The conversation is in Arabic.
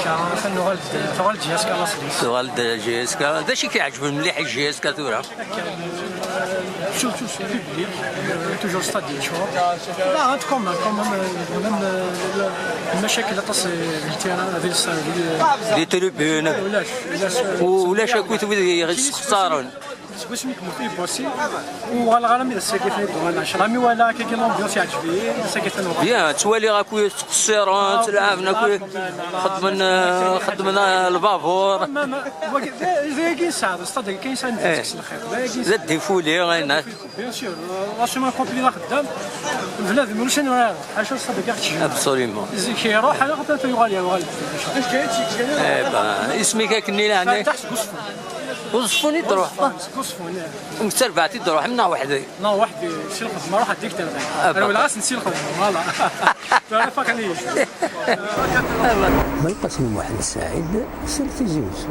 جيسكا ثغال جيسكا لاصلي ثغال جيسكا داكشي كيعجبني مليح جيسكا ثورة شوف بيبليك توجور ستاد ديال شهور لا غاد كومون المشاكل اللي تصل بالتيران دي تريبيون ولاش كنت يخسرون باش نكمل فيه بوسي وغالغالم اذا ساكي في الدوان شرامي ولا كاين لومبيونس يعجبني ساكي تنوض بيان توالي غاكوي تقصيرون تلعبنا كوي خدمنا البابور زي كاين ساعه استاد كاين ساعه ديكس الخير زاد ديفولي غينا بيان سور لا سيمان كومبلي لا خدام بلاد مولش نرا حاجه استاد كاع ابسوليومون زي كيروح على غدا يغالي اش كاين اسمك كني لهنا تحت قصفون وصفوني تروح قصفون مستربعتي تروح منا وحدي لا وحدي نسي الخدمه روح هديك انا ولا غاس نسي الخدمه فوالا تعرف عليه من القسم محمد سعيد سلفي زوج